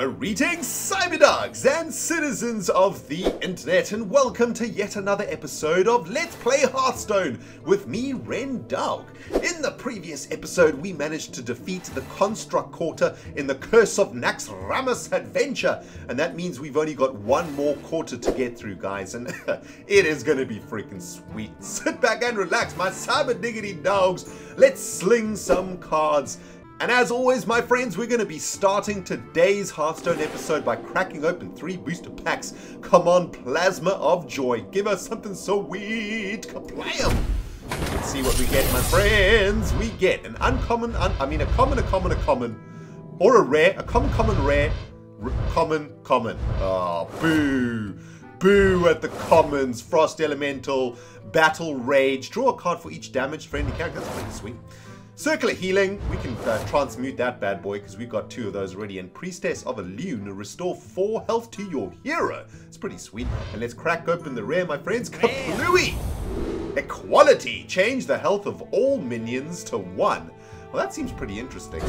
Greetings, cyberdogs and citizens of the internet, and welcome to yet another episode of Let's Play Hearthstone with me, ReNDoG. In the previous episode, we managed to defeat the Construct Quarter in the Curse of Naxxramas adventure, and that means we've only got one more quarter to get through, guys, and it is going to be freaking sweet. Sit back and relax, my cyber diggity dogs. Let's sling some cards. And as always, my friends, we're going to be starting today's Hearthstone episode by cracking open 3 booster packs. Come on, Plasma of Joy. Give us something sweet. Kablam! Let's see what we get, my friends. We get an uncommon, a common, or a rare, a common, rare, common. Oh, boo. Boo at the commons. Frost Elemental, Battle Rage. Draw a card for each damaged friendly character. That's pretty sweet. Circular Healing, we can transmute that bad boy because we've got 2 of those already. And Priestess of Elune, restore 4 health to your hero. It's pretty sweet. And let's crack open the rare, my friends. Kaplooey! Equality, change the health of all minions to 1. Well, that seems pretty interesting.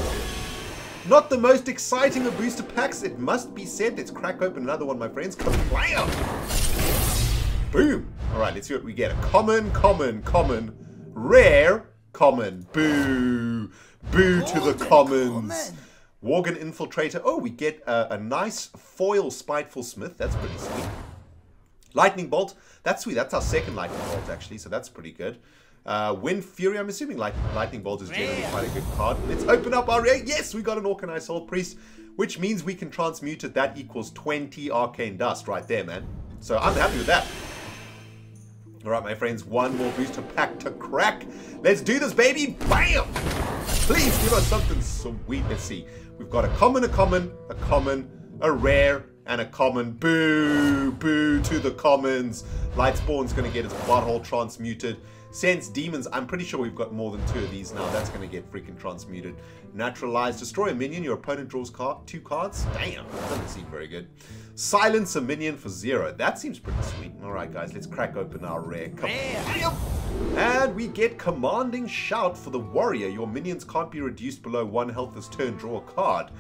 Not the most exciting of booster packs, it must be said. Let's crack open another one, my friends. Kablam! Boom! Alright, let's see what we get. A common, rare, common. Boo. Boo to the commons. Worgen Infiltrator. Oh, we get a nice foil Spiteful Smith. That's pretty sweet. Lightning Bolt. That's sweet. That's our second Lightning Bolt, actually. So that's pretty good. Wind Fury. I'm assuming Lightning Bolt is generally quite a good card. Let's open up our... Yes, we got an Organized Soul Priest, which means we can transmute it. That equals 20 Arcane Dust right there, man. So I'm happy with that. Alright, my friends, one more booster pack to crack. Let's do this, baby. Bam! Please give us something sweet. Let's see. We've got a common, a rare, and a common. Boo! Boo to the commons. Lightspawn's going to get its butthole transmuted. Sense Demons, I'm pretty sure we've got more than 2 of these now. That's going to get freaking transmuted. Naturalize, destroy a minion. Your opponent draws 2 cards. Damn, that doesn't seem very good. Silence a minion for 0. That seems pretty sweet. Alright, guys, let's crack open our rare. And we get Commanding Shout for the Warrior. Your minions can't be reduced below 1 health this turn. Draw a card.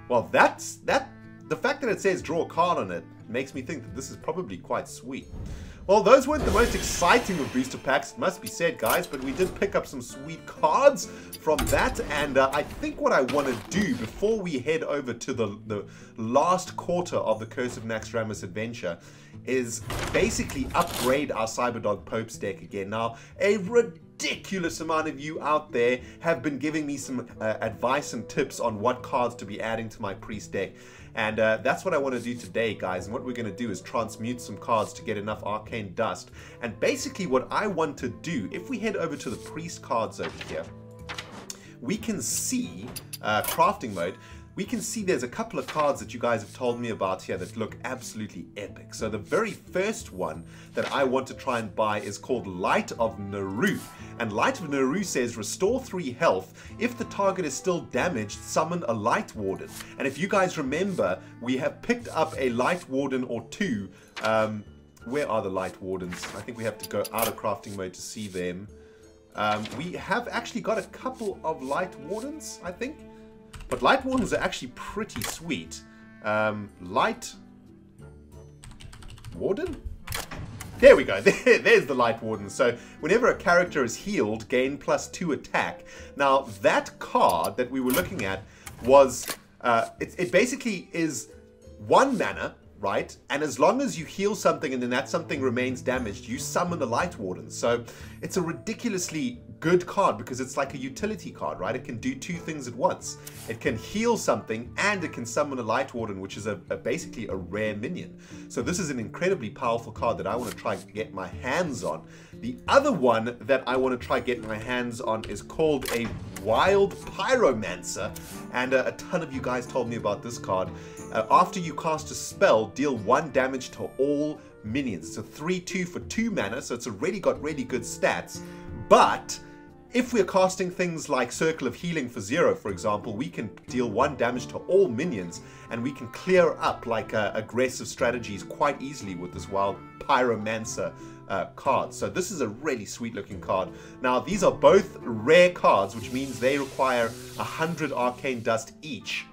Well, the fact that it says draw a card on it makes me think that this is probably quite sweet. Well, those weren't the most exciting of booster packs, it must be said, guys, but we did pick up some sweet cards from that, and I think what I want to do before we head over to the last quarter of the Curse of Naxxramas adventure is basically upgrade our CyberDog Popes deck again. Now, a ridiculous amount of you out there have been giving me some advice and tips on what cards to be adding to my Priest deck. And that's what I want to do today, guys. And what we're going to do is transmute some cards to get enough Arcane Dust. And basically what I want to do, if we head over to the Priest cards over here, we can see crafting mode. We can see there's a couple of cards that you guys have told me about here that look absolutely epic. So the very first one that I want to try and buy is called Light of Naru. And Light of Naru says restore 3 health. If the target is still damaged, summon a Light Warden. And if you guys remember, we have picked up a Light Warden or 2. Where are the Light Wardens? I think we have to go out of crafting mode to see them. We have actually got a couple of Light Wardens, I think. But Light Wardens are actually pretty sweet. Light Warden? There we go. There's the Light Warden. So whenever a character is healed, gain +2 attack. Now that card that we were looking at was, it basically is 1 mana, right? And as long as you heal something and then that something remains damaged, you summon a Light Warden. So it's a ridiculously good card because it's like a utility card, right? It can do 2 things at once. It can heal something and it can summon a Light Warden, which is basically a rare minion. So this is an incredibly powerful card that I want to try and get my hands on. The other one that I want to try and get my hands on is called a Wild Pyromancer, and a ton of you guys told me about this card. After you cast a spell, deal 1 damage to all minions. It's a 3/2 for 2 mana, so it's already got really good stats. But if we're casting things like Circle of Healing for 0, for example, we can deal 1 damage to all minions, and we can clear up like aggressive strategies quite easily with this Wild Pyromancer card. So this is a really sweet looking card. Now these are both rare cards, which means they require 100 Arcane Dust each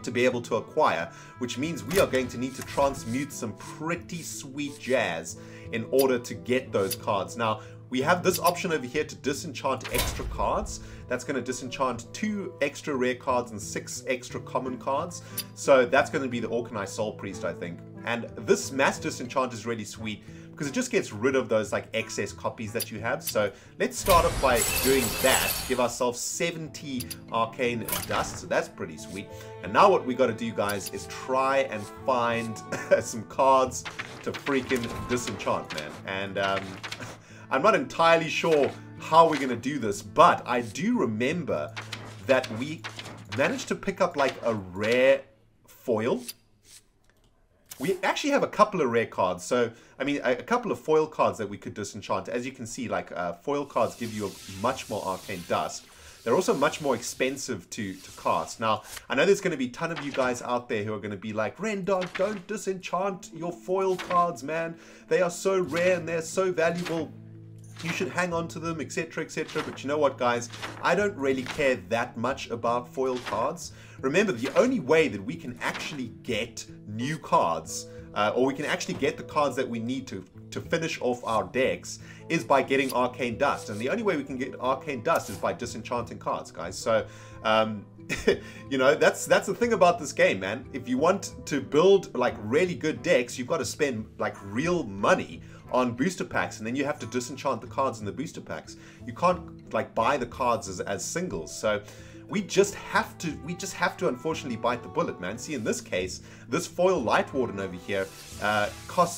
to be able to acquire, which means we are going to need to transmute some pretty sweet jazz in order to get those cards. Now, we have this option over here to disenchant extra cards. That's going to disenchant 2 extra rare cards and 6 extra common cards. So that's going to be the Organized Soul Priest, I think. And this mass disenchant is really sweet because it just gets rid of those like excess copies that you have. So let's start off by doing that. Give ourselves 70 arcane dust. So that's pretty sweet. And now what we got to do, guys, is try and find some cards to freaking disenchant, man. And I'm not entirely sure how we're going to do this, but I do remember that we managed to pick up like a rare foil. We actually have a couple of rare cards, so I mean a couple of foil cards that we could disenchant. As you can see, like foil cards give you a much more arcane dust. They're also much more expensive to cast. Now, I know there's going to be a ton of you guys out there who are going to be like, ReNDoG, don't disenchant your foil cards, man. They are so rare and they're so valuable. You should hang on to them, etc, etc. But you know what, guys? I don't really care that much about foil cards. Remember, the only way that we can actually get new cards, or we can actually get the cards that we need to finish off our decks, is by getting arcane dust. And the only way we can get arcane dust is by disenchanting cards, guys. So, you know, that's the thing about this game, man. If you want to build like really good decks, you've got to spend like real money on booster packs, and then you have to disenchant the cards in the booster packs. You can't like buy the cards as singles. So we just have to unfortunately bite the bullet, man. See, in this case, this foil Light Warden over here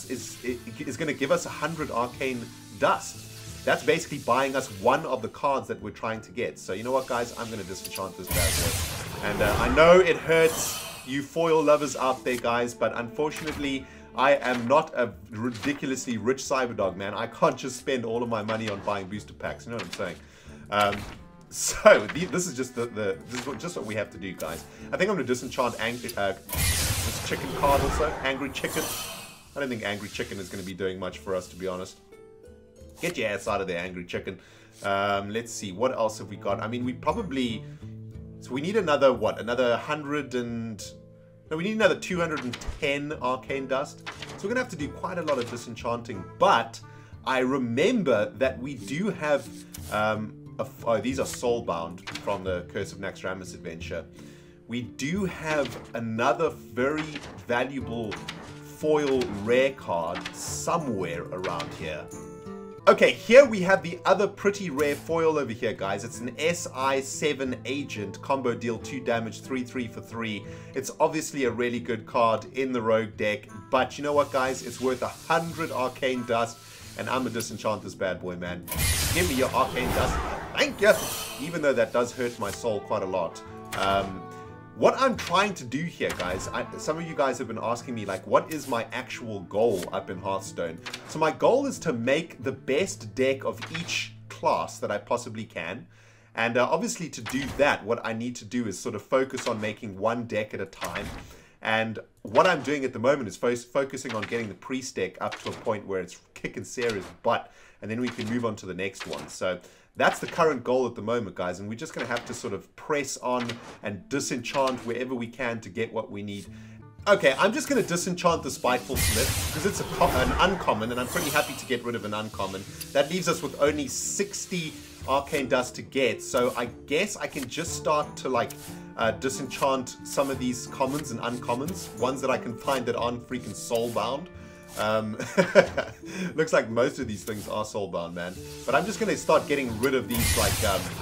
is going to give us 100 arcane dust. That's basically buying us one of the cards that we're trying to get. So you know what, guys? I'm going to disenchant this bad boy. And I know it hurts you foil lovers out there, guys, but unfortunately, I am not a ridiculously rich Cyberdog, man. I can't just spend all of my money on buying booster packs. You know what I'm saying? So this is just just what we have to do, guys. I think I'm gonna disenchant this chicken card also. Angry Chicken. I don't think Angry Chicken is gonna be doing much for us, to be honest. Get your ass out of there, Angry Chicken. Let's see, what else have we got? I mean, we probably, so we need another what? Another 100 and. No, we need another 210 arcane dust. So we're going to have to do quite a lot of disenchanting. But I remember that we do have... oh, these are soulbound from the Curse of Naxxramas adventure. We do have another very valuable foil rare card somewhere around here. Okay, here we have the other pretty rare foil over here, guys. It's an SI7 agent, combo deal 2 damage, 3/3 for 3. It's obviously a really good card in the rogue deck, but you know what, guys? It's worth 100 arcane dust, and I'm gonna disenchant this bad boy, man. Give me your arcane dust. Thank you! Even though that does hurt my soul quite a lot. What I'm trying to do here, guys, some of you guys have been asking me, like, what is my actual goal up in Hearthstone? So my goal is to make the best deck of each class that I possibly can. And obviously to do that, what I need to do is sort of focus on making one deck at a time. And what I'm doing at the moment is focusing on getting the priest deck up to a point where it's kicking serious butt. And then we can move on to the next one. So that's the current goal at the moment, guys, and we're just going to have to sort of press on and disenchant wherever we can to get what we need. Okay, I'm just going to disenchant the Spiteful Smith because it's an uncommon, and I'm pretty happy to get rid of an uncommon. That leaves us with only 60 arcane dust to get, so I guess I can just start to like disenchant some of these commons and uncommons, ones that I can find that aren't freaking soulbound. Looks like most of these things are soulbound, man. But I'm just going to start getting rid of these, like,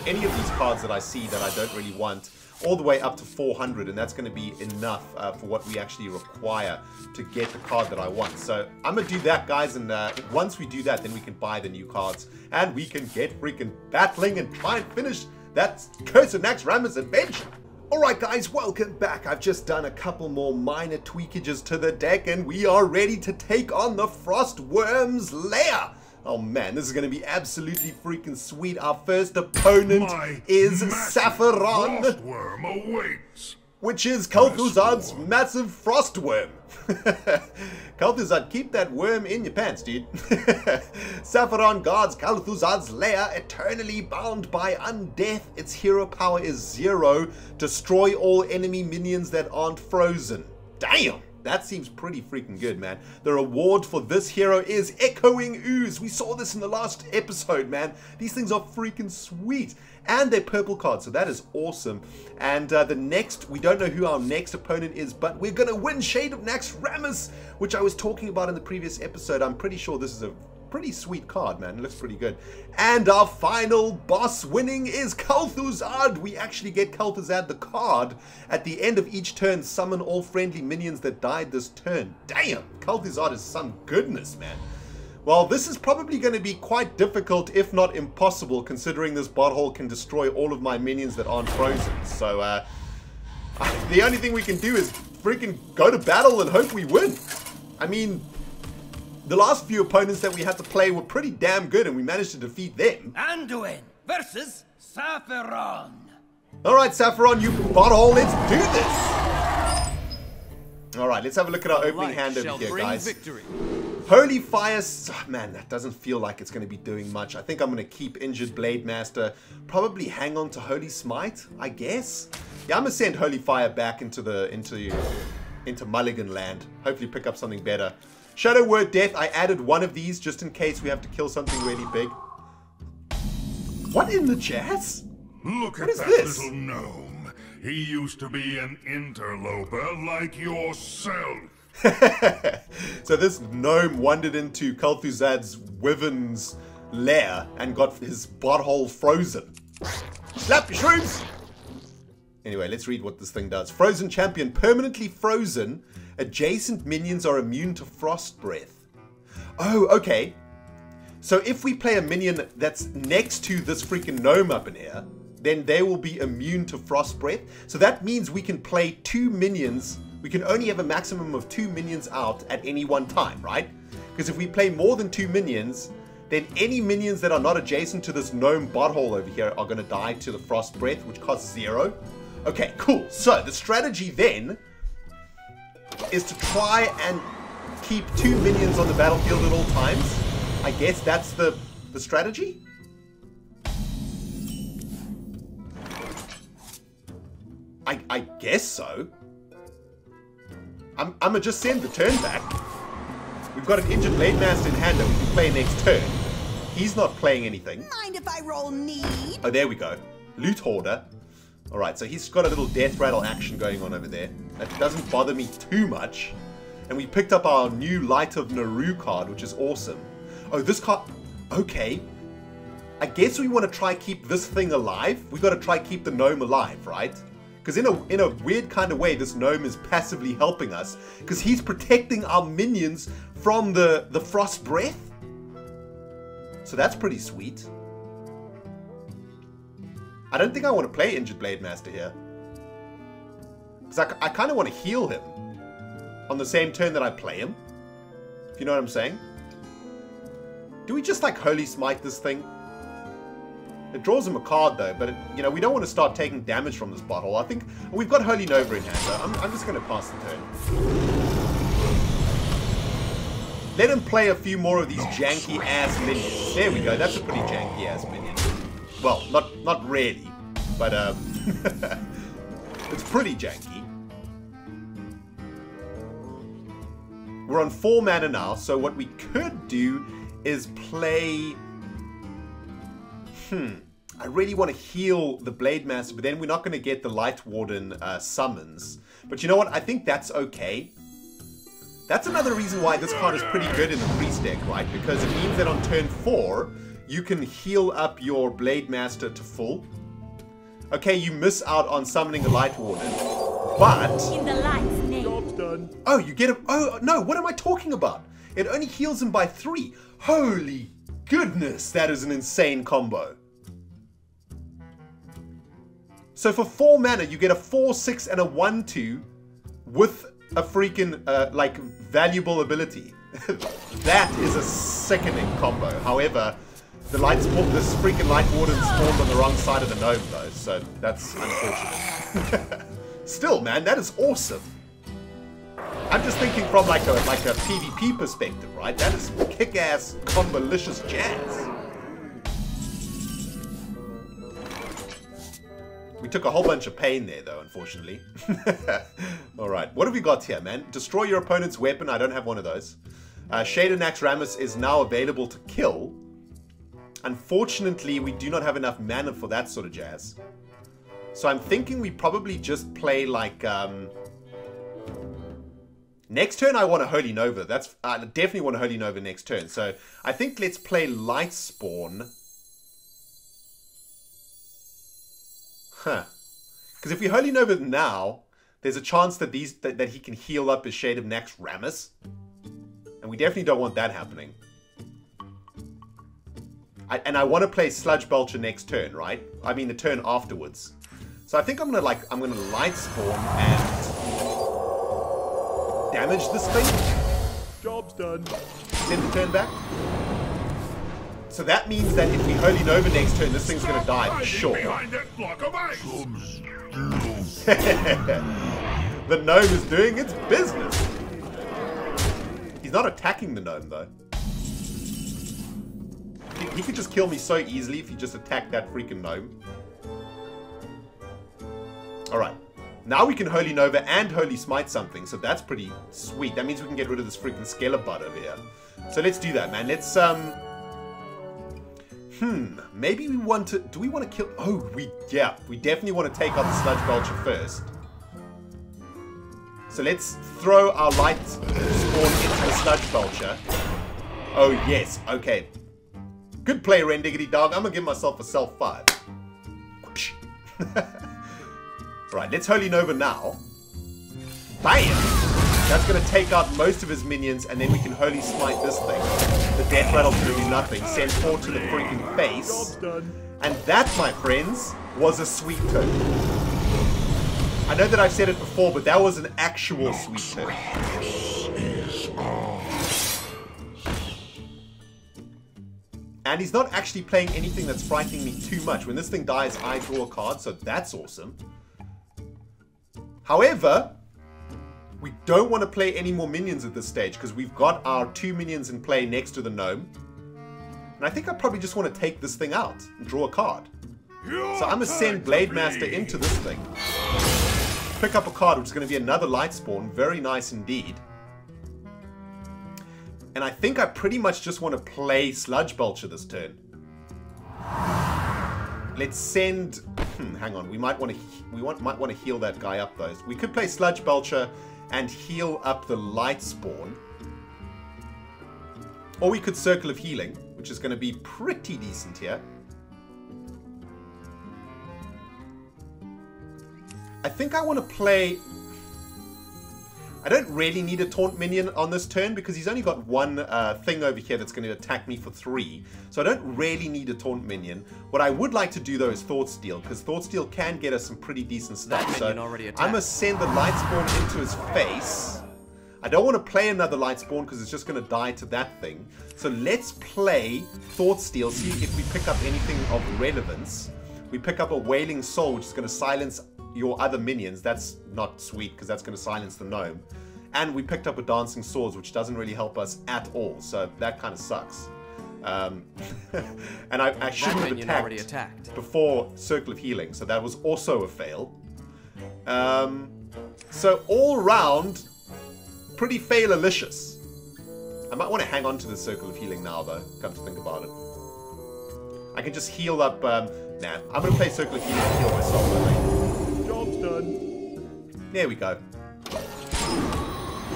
any of these cards that I see that I don't really want, all the way up to 400, and that's going to be enough for what we actually require to get the card that I want. So I'm going to do that, guys, and once we do that, then we can buy the new cards, and we can get freaking battling and try and finish that Curse of Naxxramas adventure. Alright, guys, welcome back. I've just done a couple more minor tweakages to the deck, and we are ready to take on the Frostworm's lair. Oh man, this is going to be absolutely freaking sweet. Our first opponent is Sapphiron. Frostworm awaits. which is Kel'Thuzad's massive frost worm. Kel'Thuzad, keep that worm in your pants, dude. Sapphiron guards Kel'Thuzad's lair, eternally bound by undeath. Its hero power is 0. Destroy all enemy minions that aren't frozen. Damn! That seems pretty freaking good, man. The reward for this hero is Echoing Ooze. We saw this in the last episode, man. These things are freaking sweet. And they're purple cards, so that is awesome. And the next, we don't know who our next opponent is, but we're going to win Shade of Naxxramas, which I was talking about in the previous episode. I'm pretty sure this is a pretty sweet card, man. It looks pretty good. And our final boss winning is Kel'Thuzad. We actually get Kel'Thuzad the card. At the end of each turn, summon all friendly minions that died this turn. Damn, Kel'Thuzad is some goodness, man. Well, this is probably going to be quite difficult, if not impossible, considering this butthole can destroy all of my minions that aren't frozen. So, the only thing we can do is freaking go to battle and hope we win. I mean, the last few opponents that we had to play were pretty damn good, and we managed to defeat them. Anduin versus Sapphiron. Alright, Sapphiron, you butthole, let's do this! Alright, let's have a look at our opening hand over here, guys. Victory. Holy Fire... Oh, man, that doesn't feel like it's going to be doing much. I think I'm going to keep Injured Blade Master. Probably hang on to Holy Smite, I guess. Yeah, I'm going to send Holy Fire back into Mulligan Land. Hopefully pick up something better. Shadow Word Death, I added one of these just in case we have to kill something really big. What in the jazz? Look at that little gnome. He used to be an interloper like yourself. So this gnome wandered into Kel'Thuzad's wyvern's lair and got his butthole frozen. Slap your shrooms! Anyway, let's read what this thing does. Frozen champion, permanently frozen. Adjacent minions are immune to frost breath. Oh, okay. So if we play a minion that's next to this freaking gnome up in here, then they will be immune to frost breath. So that means we can play 2 minions. We can only have a maximum of 2 minions out at any one time, right? Because if we play more than 2 minions, then any minions that are not adjacent to this gnome butthole over here are going to die to the frost breath, which costs 0. Okay, cool. So the strategy then is to try and keep 2 minions on the battlefield at all times. I guess that's the strategy. I guess so. I'm gonna just send the turn back. We've got an Injured Blade Master in hand that we can play next turn. He's not playing anything. Mind if I roll need? Oh, there we go. Loot Hoarder. Alright, so he's got a little death rattle action going on over there. That doesn't bother me too much. And we picked up our new Light of Naru card, which is awesome. Oh, this card... Okay. I guess we want to try keep this thing alive. We've got to try keep the gnome alive, right? Because in a weird kind of way, this gnome is passively helping us. Because he's protecting our minions from the frost breath. So that's pretty sweet. I don't think I want to play Injured Blade Master here. Because I kind of want to heal him on the same turn that I play him. If you know what I'm saying. Do we just like Holy Smite this thing? It draws him a card though, but you know, we don't want to start taking damage from this bottle. I think we've got Holy Nova in hand, so I'm just going to pass the turn. Let him play a few more of these janky ass minions. There we go, that's a pretty janky ass minion. Well, not really, but it's pretty janky. We're on 4 mana now, so what we could do is play... I really want to heal the Blade Master, but then we're not going to get the Light Warden summons. But you know what? I think that's okay. That's another reason why this card is pretty good in the Priest deck, right? Because it means that on turn 4, you can heal up your Blade Master to full. Okay, you miss out on summoning the Light Warden, but... In the light's name. Job's done. Oh, you get a... Oh, no, what am I talking about? It only heals him by 3. Holy goodness, that is an insane combo. So for 4 mana, you get a 4/6 and a 1/2 with a freaking, like, valuable ability. That is a sickening combo. However, this freaking Light Warden spawned on the wrong side of the gnome, though, so that's unfortunate. Still, man, that is awesome. I'm just thinking from like a PvP perspective, right? That is kick-ass, convolicious jazz. We took a whole bunch of pain there, though, unfortunately. Alright, what have we got here, man? Destroy your opponent's weapon. I don't have one of those. Shaydonax Rammus is now available to kill. Unfortunately, we do not have enough mana for that sort of jazz. So I'm thinking we probably just play like... Next turn, I want a Holy Nova. I definitely want a Holy Nova next turn. So I think let's play Lightspawn. Huh. Because if we Holy Nova now, there's a chance that that he can heal up his Shaydonax Rammus. And we definitely don't want that happening. And I want to play Sludge Belcher next turn, right? I mean the turn afterwards. So I think I'm gonna Lightspawn and damage this thing. Job's done. Send the turn back. So that means that if we Holy Nova next turn, this thing's gonna die for sure. The gnome is doing its business. He's not attacking the gnome though. He could just kill me so easily if he just attacked that freaking gnome. Alright. Now we can Holy Nova and Holy Smite something, so that's pretty sweet. That means we can get rid of this freaking Skelebud over here. So let's do that, man. Let's, maybe we want to... Do we want to kill... Oh, we definitely want to take out the Sludge Belcher first. So let's throw our Light Spawn into the Sludge Belcher. Oh, yes. Okay. Good play, ReNDoG. I'm going to give myself a self 5. Right, let's Holy Nova now. Bam! That's going to take out most of his minions, and then we can Holy Smite this thing. The Death Rattle's going to do nothing. Send 4 to the freaking face. And that, my friends, was a sweet turn. I know that I've said it before, but that was an actual sweet turn. And he's not actually playing anything that's frightening me too much. When this thing dies, I draw a card, so that's awesome. However, we don't want to play any more minions at this stage because we've got our 2 minions in play next to the gnome. And I think I probably just want to take this thing out and draw a card. So I'm going to send Blade Master into this thing. Pick up a card, which is going to be another Lightspawn. Very nice indeed. And I think I pretty much just want to play Sludge Belcher this turn. Let's send... hang on, we might want to heal that guy up though. We could play Sludge Belcher and heal up the Lightspawn. Or we could Circle of Healing, which is going to be pretty decent here. I think I want to play... I don't really need a Taunt minion on this turn because he's only got one thing over here that's going to attack me for 3. So I don't really need a Taunt minion. What I would like to do though is Thought Steal, because Thought Steal can get us some pretty decent stuff. So I'm going to send the Lightspawn into his face. I don't want to play another Lightspawn because it's just going to die to that thing. So let's play Thought Steal, see if we pick up anything of relevance. We pick up a Wailing Soul, which is going to silence your other minions. That's not sweet because that's going to silence the gnome. And we picked up a Dancing Swords, which doesn't really help us at all. So that kind of sucks. And I shouldn't have attacked before Circle of Healing. So that was also a fail. So all round, pretty fail-alicious. I might want to hang on to the Circle of Healing now though, come to think about it. I can just heal up... nah, I'm going to play Circle of Healing and heal myself, I think. Job's done. There we go.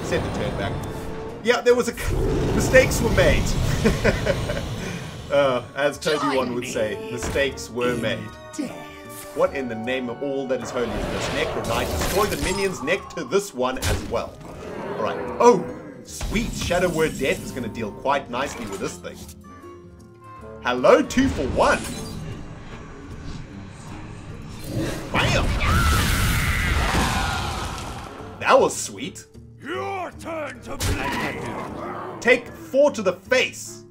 Send the turn back. Yeah, there was a... Mistakes were made. As Toby1 would say, mistakes were made. What in the name of all that is holy is this? Necro Knight. Destroy the minions next to this one as well. Alright. Oh, sweet. Shadow Word Death is going to deal quite nicely with this thing. Hello, 2 for 1. Bam! That was sweet. Your turn to bleed. Take 4 to the face.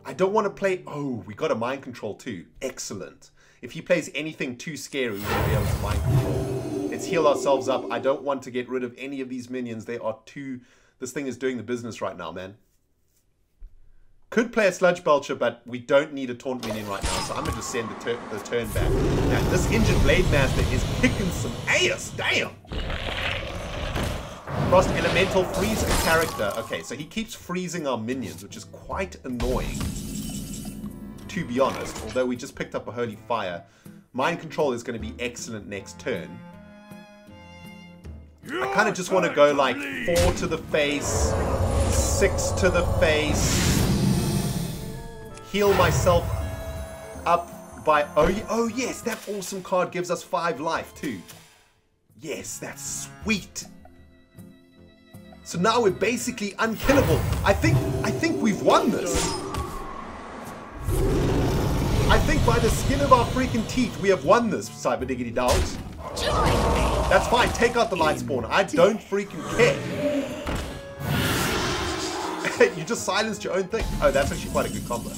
I don't want to play... Oh, we got a Mind Control too. Excellent. If he plays anything too scary, we're going to be able to Mind Control. Let's heal ourselves up. I don't want to get rid of any of these minions. They are too... This thing is doing the business right now, man. Could play a Sludge Belcher, but we don't need a Taunt minion right now, so I'm going to just send the turn back. Now, this Injured Blade Master is kicking some ass. Damn! Frost Elemental, freeze a character. Okay, so he keeps freezing our minions, which is quite annoying, to be honest. Although we just picked up a Holy Fire. Mind Control is going to be excellent next turn. I kind of just want to go like 4 to the face, 6 to the face, heal myself up by... Oh yes, that awesome card gives us 5 life too. Yes, that's sweet. So now we're basically unkillable. I think we've won this. I think by the skin of our freaking teeth, we have won this, Cyber Diggity Dogs. That's fine, take out the light spawn. I don't freaking care. You just silenced your own thing. Oh, that's actually quite a good combo.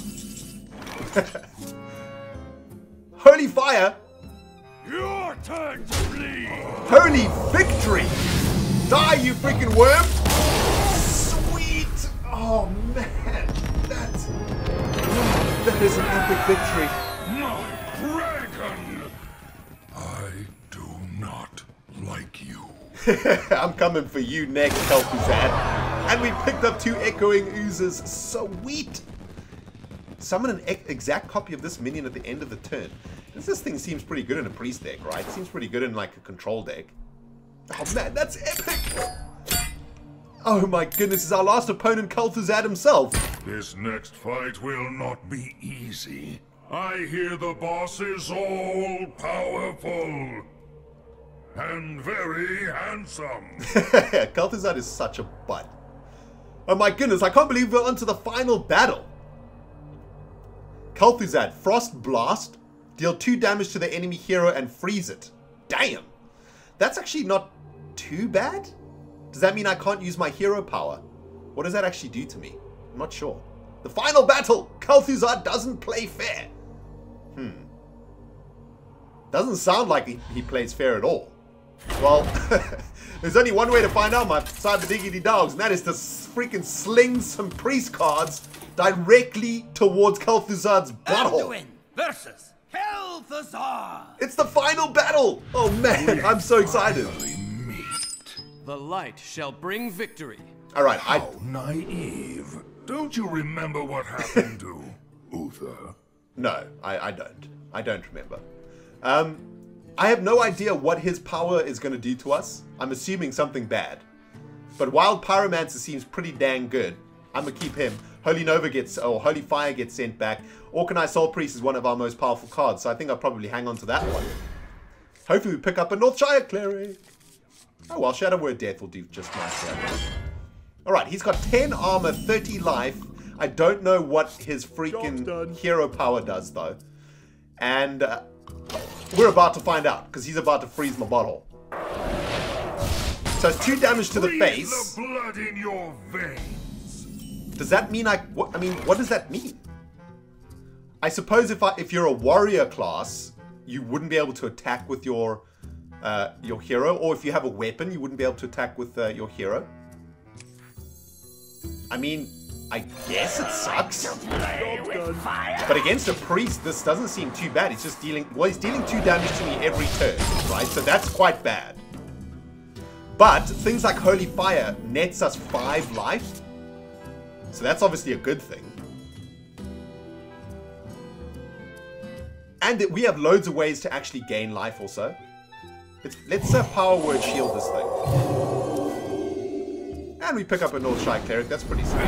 Holy Fire! Your turn to bleed! Holy Victory! Die, you freaking worm! Sweet! Oh man, that is an epic victory. My dragon! I do not like you. I'm coming for you next, Kel'Thuzad. And we picked up 2 Echoing Oozes. Sweet! Summon an exact copy of this minion at the end of the turn. This thing seems pretty good in a priest deck, right? It seems pretty good in like a control deck. Oh man, that's epic! Oh my goodness, is our last opponent Kel'Thuzad himself? This next fight will not be easy. I hear the boss is all powerful. And very handsome. Kel'Thuzad is such a butt. Oh my goodness, I can't believe we're on to the final battle. Kel'Thuzad, Frost Blast. Deal 2 damage to the enemy hero and freeze it. Damn. That's actually not too bad. Does that mean I can't use my hero power? What does that actually do to me? I'm not sure. The final battle. Kel'Thuzad doesn't play fair. Doesn't sound like he plays fair at all. Well, there's only one way to find out, my Cyber Diggity Dogs, and that is to freaking sling some priest cards directly towards Kel'Thuzad's butthole. Anduin versus Kel'Thuzad. It's the final battle! Oh man, I'm so excited. The light shall bring victory. Alright, How naive. Don't you remember what happened to Uther? No, I don't. I don't remember. I have no idea what his power is going to do to us. I'm assuming something bad. But Wild Pyromancer seems pretty dang good. I'm going to keep him. Holy Fire gets sent back. Orkanai Soul Priest is one of our most powerful cards, so I think I'll probably hang on to that one. Hopefully we pick up a Northshire Cleric. Oh well, Shadow Word Death will do just nice here. Alright, he's got 10 armor, 30 life. I don't know what his freaking hero power does though. And we're about to find out, because he's about to freeze my butthole. So it's 2 damage to the face. The blood in your veins. Does that mean what does that mean? I suppose if you're a warrior class, you wouldn't be able to attack with your hero, or if you have a weapon, you wouldn't be able to attack with your hero. I mean, I guess it sucks. But against a priest, this doesn't seem too bad. He's just dealing, well, he's dealing 2 damage to me every turn, right? So that's quite bad. But things like Holy Fire nets us 5 life. So that's obviously a good thing. And we have loads of ways to actually gain life also. Let's Power Word Shield this thing. And we pick up a Northshire Cleric. That's pretty sweet.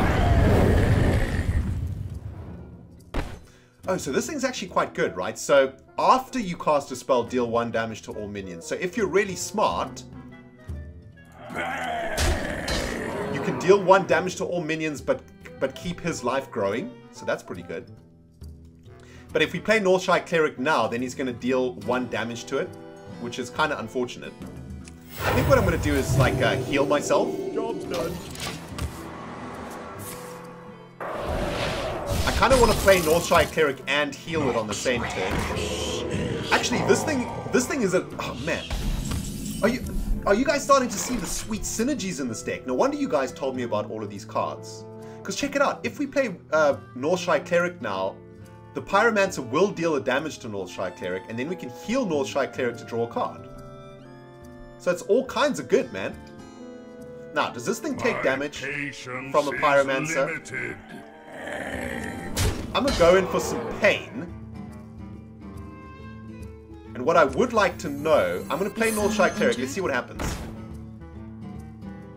Oh, so this thing's actually quite good, right? So after you cast a spell, deal 1 damage to all minions. So if you're really smart, you can deal 1 damage to all minions, but keep his life growing. So that's pretty good. But if we play Northshire Cleric now, then he's going to deal 1 damage to it, which is kind of unfortunate. I think what I'm going to do is like heal myself. Job's done. I kind of want to play Northshire Cleric and heal it on the same turn. Actually, this thing is a... Oh, man. Are you guys starting to see the sweet synergies in this deck? No wonder you guys told me about all of these cards. Because check it out, if we play Northshire Cleric now, the Pyromancer will deal a damage to Northshire Cleric, and then we can heal Northshire Cleric to draw a card. So it's all kinds of good, man. Now, does this thing take damage from a Pyromancer? I'm gonna go in for some pain. And what I would like to know, I'm gonna play Northshire Cleric, let's see what happens.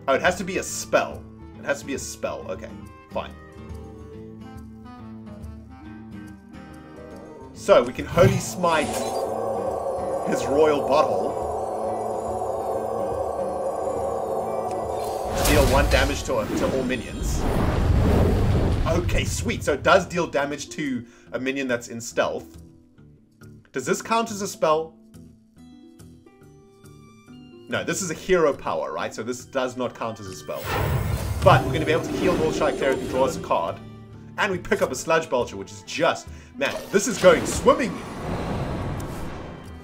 Oh, it has to be a spell. It has to be a spell, okay, fine. So, we can Holy Smite his Royal Bottle. Deal 1 damage to all minions. Okay, sweet. So it does deal damage to a minion that's in stealth. Does this count as a spell? No, this is a hero power, right? So this does not count as a spell. But we're going to be able to heal Northshire Cleric and draw us a card. And we pick up a Sludge Belcher, which is just... Man, this is going swimmingly.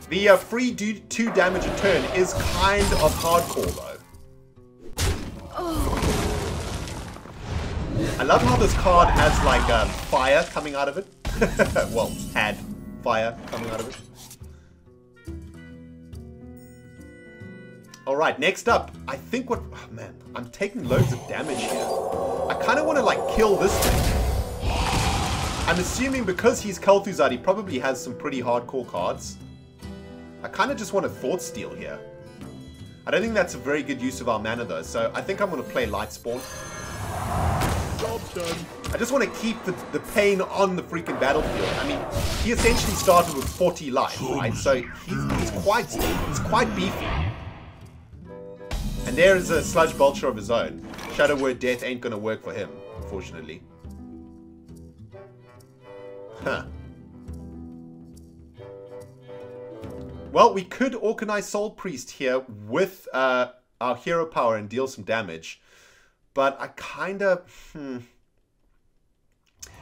The free 2 damage a turn is kind of hardcore, though. I love how this card has, like, fire coming out of it. Well, had fire coming out of it. Alright, next up. I think what... Oh, man, I'm taking loads of damage here. I kind of want to, like, kill this thing. I'm assuming because he's Kel'Thuzad, he probably has some pretty hardcore cards. I kind of just want to Thought Steal here. I don't think that's a very good use of our mana, though, so I think I'm going to play Lightspawn. I just want to keep the pain on the freaking battlefield. I mean, he essentially started with 40 life, right? So he's quite beefy. And there is a Sludge Belcher of his own. Shadow Word Death ain't gonna work for him, unfortunately. Huh. Well, we could Organize Soul Priest here with our hero power and deal some damage. But I kinda...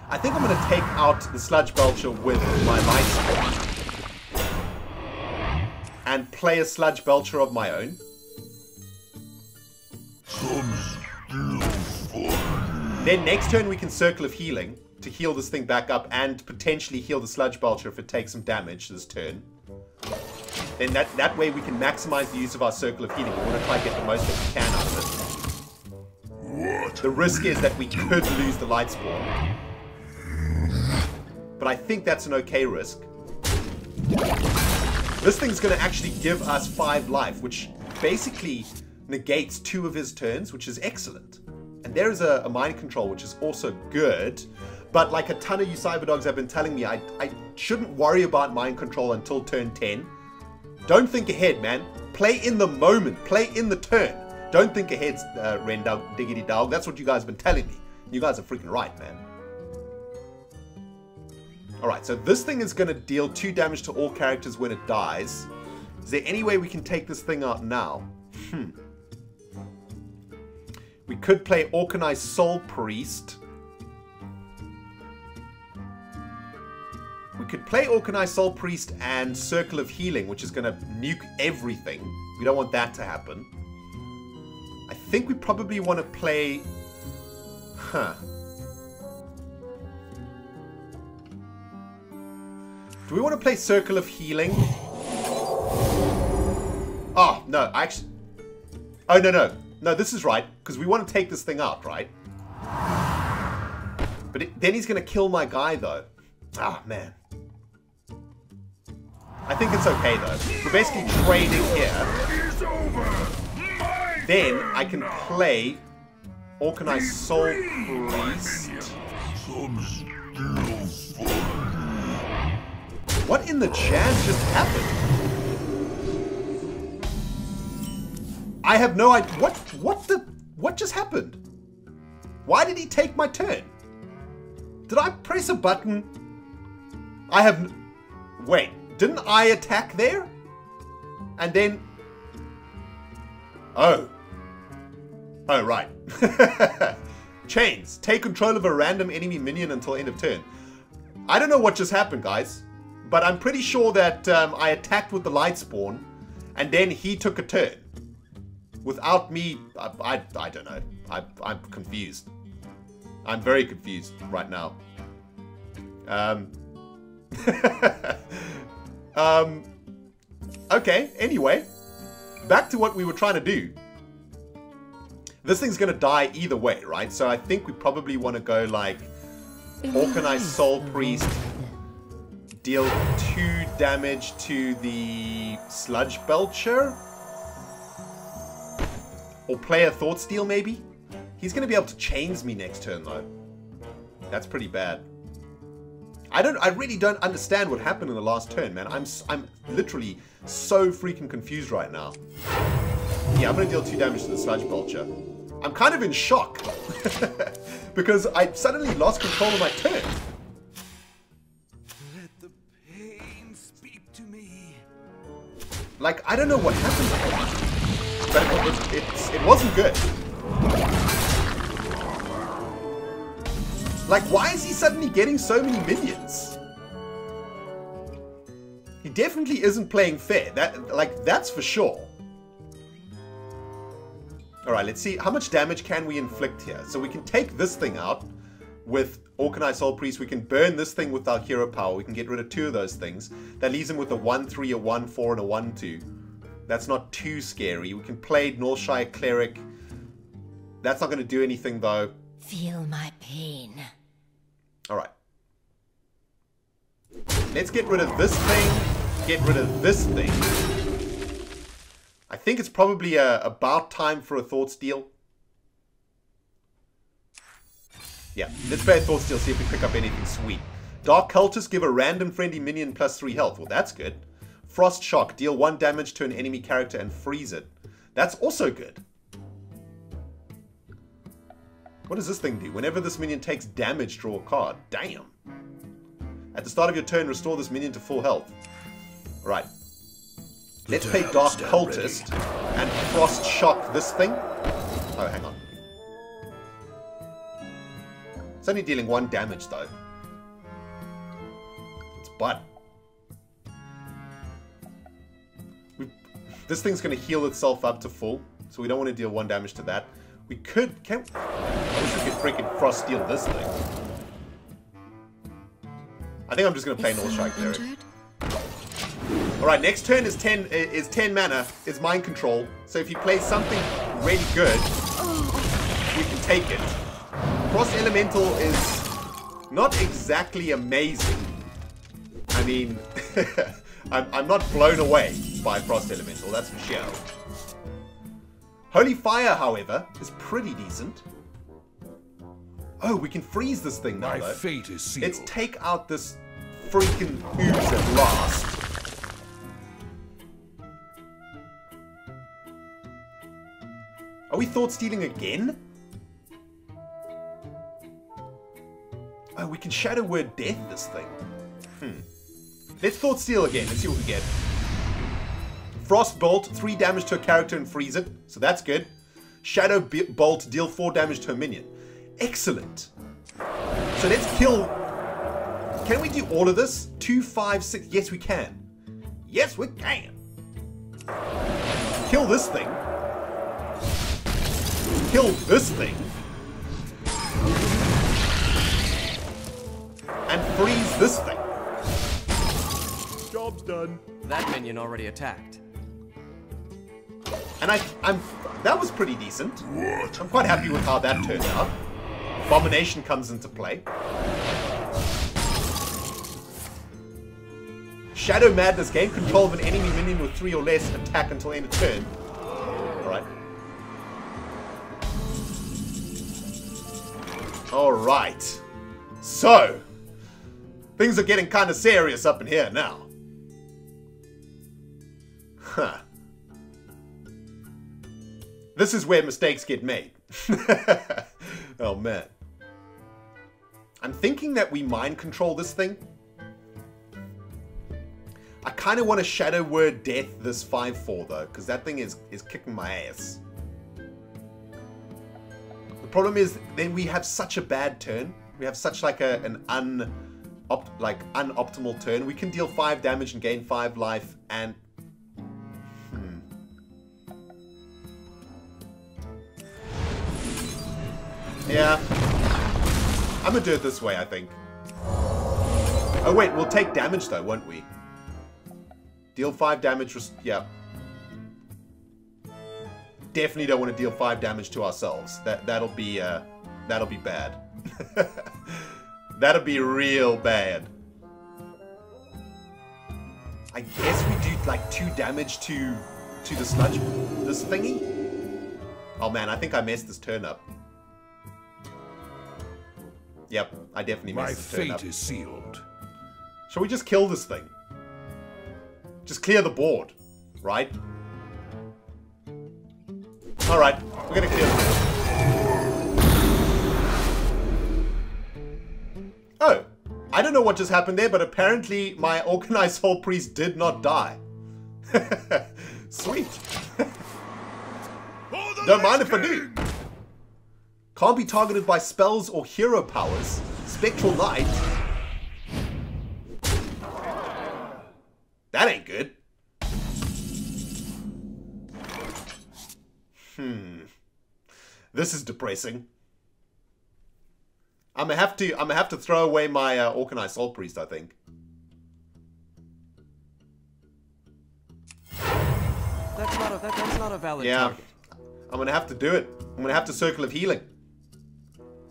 I think I'm gonna take out the Sludge Belcher with my Lightspawn. And play a Sludge Belcher of my own. Then next turn we can Circle of Healing to heal this thing back up and potentially heal the Sludge Belcher if it takes some damage this turn. Then that way we can maximize the use of our Circle of Healing. We want to try to get the most that we can out of it. The risk is that we could lose the Lightspawn. But I think that's an okay risk. This thing's going to actually give us 5 life, which basically negates 2 of his turns, which is excellent. And there is a Mind Control, which is also good. But like a ton of you Cyberdogs have been telling me, I shouldn't worry about Mind Control until turn 10. Don't think ahead, man. Play in the moment. Play in the turn. Don't think ahead, ReNDoG, Diggity Dog. That's what you guys have been telling me. You guys are freaking right, man. Alright, so this thing is going to deal 2 damage to all characters when it dies. Is there any way we can take this thing out now? We could play Organized Soul Priest. We could play Organized Soul Priest and Circle of Healing, which is going to nuke everything. We don't want that to happen. I think we probably want to play... Do we want to play Circle of Healing? Oh, no, actually... Oh, no. No, this is right, because we want to take this thing out, right? But then he's going to kill my guy, though. Ah, man. I think it's okay, though. We're basically trading here. Then I can play Organized Soul Priest. What in the jazz just happened? I have no idea. What just happened? Why did he take my turn? Did I press a button? Wait, didn't I attack there? And then... Oh, right. Chains. Take control of a random enemy minion until end of turn. I don't know what just happened, guys. But I'm pretty sure that I attacked with the Lightspawn. And then he took a turn. Without me, I don't know. I'm confused. I'm very confused right now. Okay, anyway. Back to what we were trying to do. This thing's going to die either way, right? So I think we probably want to go like Organized Soul Priest, deal 2 damage to the Sludge Belcher, or play a Thought Steal maybe? He's going to be able to chains me next turn though. That's pretty bad. I really don't understand what happened in the last turn, man. I'm literally so freaking confused right now. Yeah, I'm going to deal 2 damage to the Sludge Belcher. I'm kind of in shock because I suddenly lost control of my turn. Let the pain speak to me. Like, I don't know what happened, but it wasn't good. Like, why is he suddenly getting so many minions? He definitely isn't playing fair. That's for sure. Alright, let's see. How much damage can we inflict here? So we can take this thing out with Organized Soul Priest. We can burn this thing with our hero power. We can get rid of 2 of those things. That leaves him with a 1-3, a 1-4, and a 1-2. That's not too scary. We can play Northshire Cleric. That's not going to do anything, though. Feel my pain. Alright. Let's get rid of this thing. Get rid of this thing. I think it's probably about time for a Thought Steal. Yeah, let's play a Thought Steal, see if we pick up anything sweet. Dark Cultists give a random friendly minion +3 health. Well, that's good. Frost Shock, deal 1 damage to an enemy character and freeze it. That's also good. What does this thing do? Whenever this minion takes damage, draw a card. Damn. At the start of your turn, restore this minion to full health. Right. Let's play Dark Cultist and Frost Shock this thing. Oh, hang on. It's only dealing 1 damage, though. It's Bud. This thing's going to heal itself up to full, so we don't want to deal 1 damage to that. We could... I wish we could freaking Frost Steal this thing. I think I'm just going to play Northshire Cleric. Alright, next turn is 10 mana, is Mind Control. So if you play something really good, we can take it. Frost Elemental is not exactly amazing. I mean, I'm not blown away by Frost Elemental, that's for sure. Holy Fire, however, is pretty decent. Oh, we can freeze this thing now, though. My fate is sealed. Let's take out this freaking ooze at last. Are we Thought Stealing again? Oh, we can Shadow Word Death this thing. Let's Thought Steal again. Let's see what we get. Frost Bolt, 3 damage to a character and freeze it. So that's good. Shadow Bolt, deal 4 damage to a minion. Excellent. So let's kill... Can we do all of this? 2, 5, 6... Yes, we can. Yes, we can. Kill this thing. Kill this thing. And freeze this thing. Job's done. That minion already attacked. And that was pretty decent. I'm quite happy with how that turned out. Abomination comes into play. Shadow Madness, gain control of an enemy minion with 3 or less, attack until end of turn. Alright. Alright. So, things are getting kind of serious up in here now. Huh. This is where mistakes get made. Oh, man. I'm thinking that we mind control this thing. I kind of want to Shadow Word Death this 5-4, though, because that thing is kicking my ass. The problem is, then we have such a bad turn. We have such like an unoptimal turn. We can deal 5 damage and gain 5 life, and... Yeah. I'm gonna do it this way, I think. Oh wait, we'll take damage though, won't we? Deal 5 damage, yeah. Definitely don't want to deal 5 damage to ourselves. That'll be bad. That'll be real bad. I guess we do like 2 damage to the sludge, this thingy. Oh man, I think I messed this turn up. Yep, I definitely messed this turn up. My fate is sealed. Shall we just kill this thing? Just clear the board, right? Alright, we're gonna clear the board. Oh, I don't know what just happened there, but apparently my Organized Soul Priest did not die. Sweet. Don't mind if I do. Can't be targeted by spells or hero powers. Spectral Knight. That ain't good. This is depressing. I'm gonna have to throw away my Organized Soul Priest, I think. That's not a valid target. I'm gonna have to do it. I'm gonna have to Circle of Healing.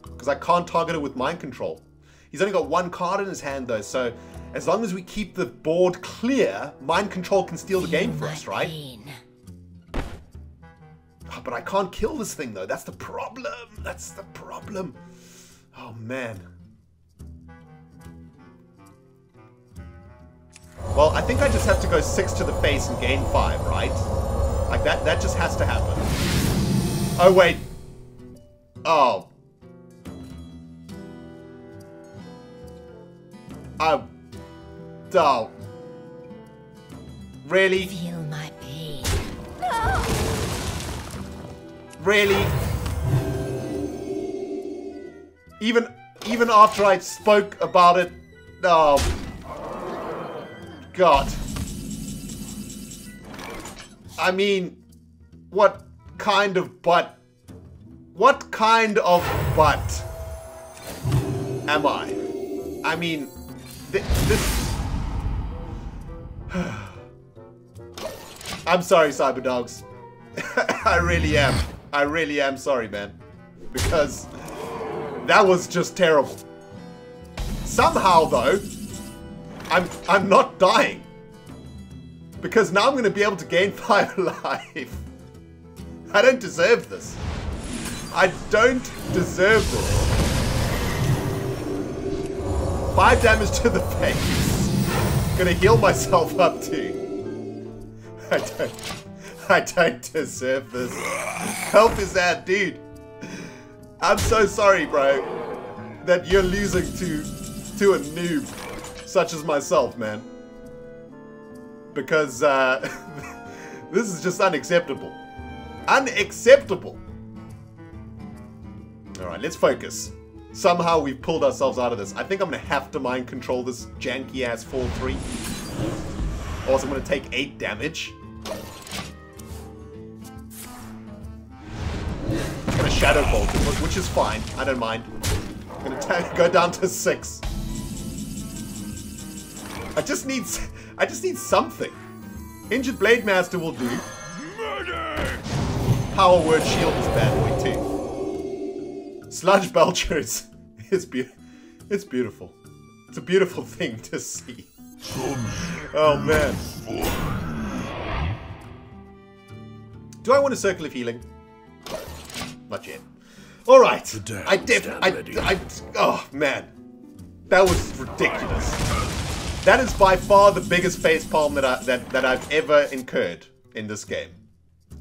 Because I can't target it with Mind Control. He's only got 1 card in his hand though, so as long as we keep the board clear, Mind Control can steal the game for us, right? Oh, but I can't kill this thing though. That's the problem. That's the problem. Oh man. Well, I think I just have to go 6 to the face and gain 5, right? Like that just has to happen. Oh wait. Oh. Oh. Oh. Really? Feel my pain. Really? Even after I spoke about it, oh God. I mean, what kind of butt? What kind of butt am I? I mean, this. I'm sorry, Cyberdogs. I really am. I really am sorry, man. Because that was just terrible. Somehow, though, I'm not dying. Because now I'm going to be able to gain 5 life. I don't deserve this. I don't deserve this. 5 damage to the face. Gonna heal myself up too. I don't deserve this. Kel'Thuzad, dude. I'm so sorry, bro, that you're losing to a noob such as myself, man. Because this is just unacceptable. Unacceptable. Alright, let's focus. Somehow we've pulled ourselves out of this. I think I'm going to have to mind control this janky ass 4-3. Or else I'm going to take 8 damage. I'm going to Shadow Bolt, which is fine. I don't mind. I'm going to go down to 6. I just need something. Injured Blade Master will do. Power Word Shield is bad boy too. Sludge Belcher is beautiful. It's beautiful. It's a beautiful thing to see. Oh man. Do I want a Circle of Healing? Not yet. All right. Oh man, that was ridiculous. That is by far the biggest facepalm that I've ever incurred in this game.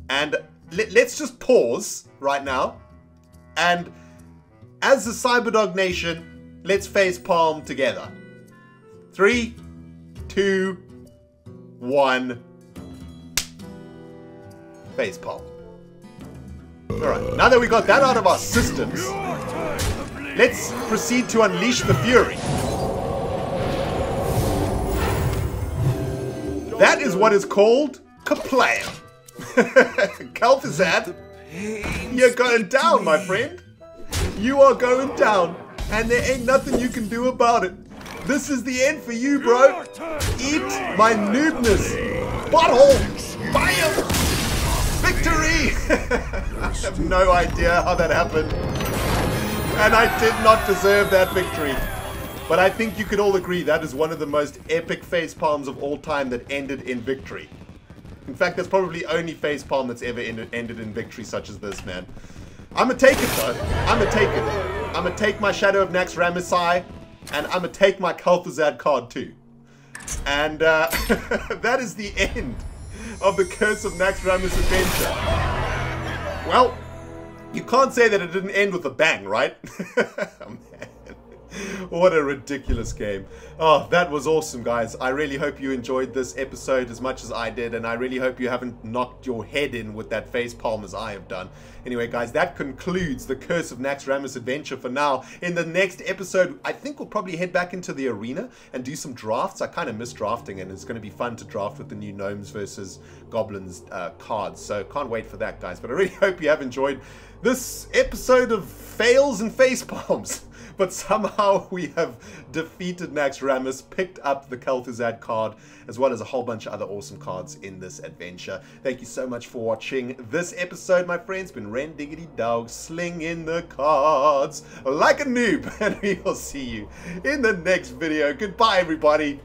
And let's just pause right now. And as the Cyberdog Nation, let's facepalm together. 3, 2, 1. Facepalm. Alright, now that we got that out of our systems, let's proceed to unleash the fury. That is what is called Kaplaya. Kel'Thuzad, you're going down, my friend. You are going down, and there ain't nothing you can do about it. This is the end for you, bro. Eat my noobness. Butthole. Bam. Victory. I have no idea how that happened. And I did not deserve that victory. But I think you could all agree that is one of the most epic face palms of all time that ended in victory. In fact, that's probably the only face palm that's ever ended in victory such as this, man. I'm gonna take it, though. I'm gonna take it. I'm gonna take my Shadow of Naxxramasai, and I'm gonna take my Kel'Thuzad card, too. And that is the end of the Curse of Naxxramas adventure. Well, you can't say that it didn't end with a bang, right? Oh, man. What a ridiculous game. Oh, that was awesome, guys. I really hope you enjoyed this episode as much as I did, and I really hope you haven't knocked your head in with that face palm as I have done. Anyway, guys, that concludes the Curse of Naxxramas adventure for now. In the next episode, I think we'll probably head back into the arena and do some drafts. I kind of miss drafting, and it's going to be fun to draft with the new Gnomes versus Goblins cards. So can't wait for that, guys. But I really hope you have enjoyed this episode of fails and face palms. But somehow we have defeated Naxxramas, picked up the Kel'Thuzad card, as well as a whole bunch of other awesome cards in this adventure. Thank you so much for watching this episode, my friends. It's been ReNDoG, slinging the cards like a noob. And we will see you in the next video. Goodbye, everybody.